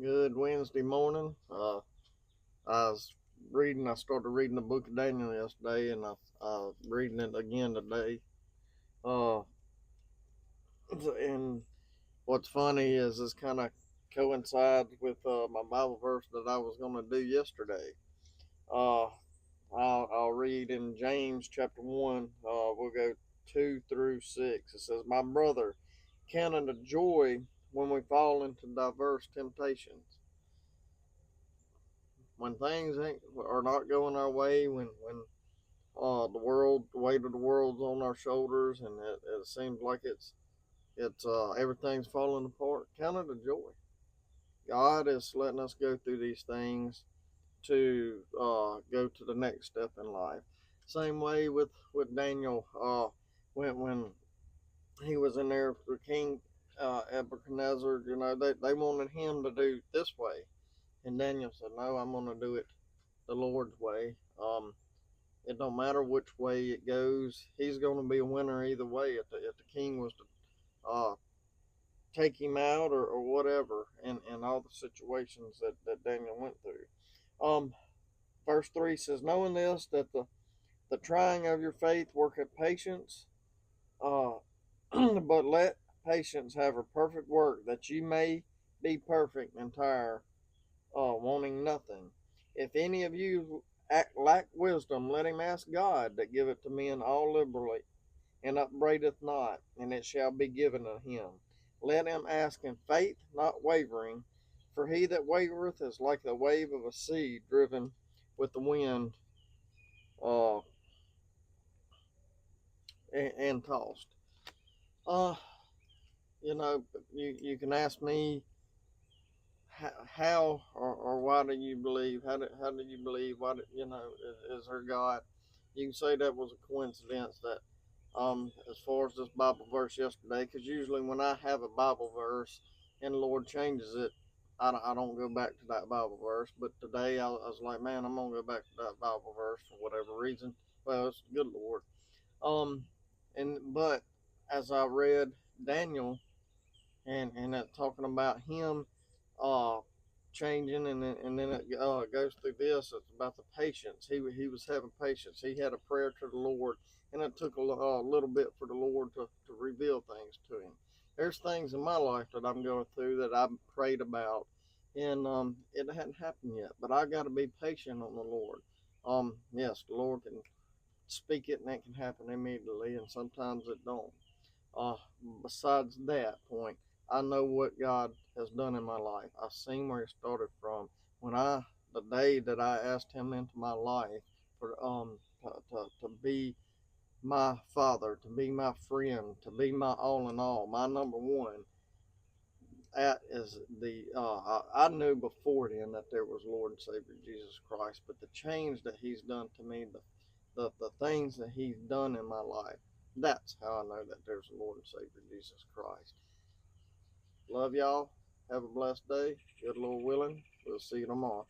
Good Wednesday morning. I started reading the book of Daniel yesterday, and I'm reading it again today. Uh, and what's funny is this kind of coincides with my Bible verse that I was going to do yesterday. Uh, I'll read in James chapter 1. We'll go 2 through 6. It says, "My brother, count it a joy when we fall into diverse temptations, when things are not going our way, when the weight of the world's on our shoulders, and it seems like it's everything's falling apart. Count it a joy. God is letting us go through these things to go to the next step in life. Same way with Daniel, when he was in there for King Nebuchadnezzar. They wanted him to do this way, and Daniel said, "No, I'm going to do it the Lord's way." It don't matter which way it goes. He's going to be a winner either way. If the king was to take him out or whatever, in all the situations that Daniel went through. Verse 3 says, "Knowing this, that the trying of your faith worketh patience, uh, but let patience have a perfect work, that ye may be perfect and entire, wanting nothing. If any of you lack wisdom, let him ask God, that giveth to men all liberally, and upbraideth not, and it shall be given unto him. Let him ask in faith, not wavering, for he that wavereth is like the wave of a sea driven with the wind, uh, and tossed." Uh, you know, you can ask me how or why do you believe? How do you believe? Why is there God? You can say that was a coincidence that as far as this Bible verse yesterday, because usually when I have a Bible verse and the Lord changes it, I don't go back to that Bible verse. But today I was like, man, I'm gonna go back to that Bible verse for whatever reason. Well, it's good Lord. Um, but as I read Daniel and it talking about him uh changing, and then it goes through this. It's about the patience. He was having patience. He had a prayer to the Lord, and it took a little bit for the Lord to reveal things to him. There's things in my life that I'm going through that I've prayed about, and it hadn't happened yet. But I got to be patient on the Lord. Yes, the Lord can speak it, and it can happen immediately, and sometimes it don't. Uh, Besides that point, I know what God has done in my life. I've seen where He started from. The day that I asked Him into my life for to be my father, to be my friend, to be my all in all, my number one. That is I knew before then that there was Lord and Savior Jesus Christ, but the change that He's done to me, the things that He's done in my life, that's how I know that there's a Lord and Savior Jesus Christ. Love y'all. Have a blessed day. Good Lord willing. We'll see you tomorrow.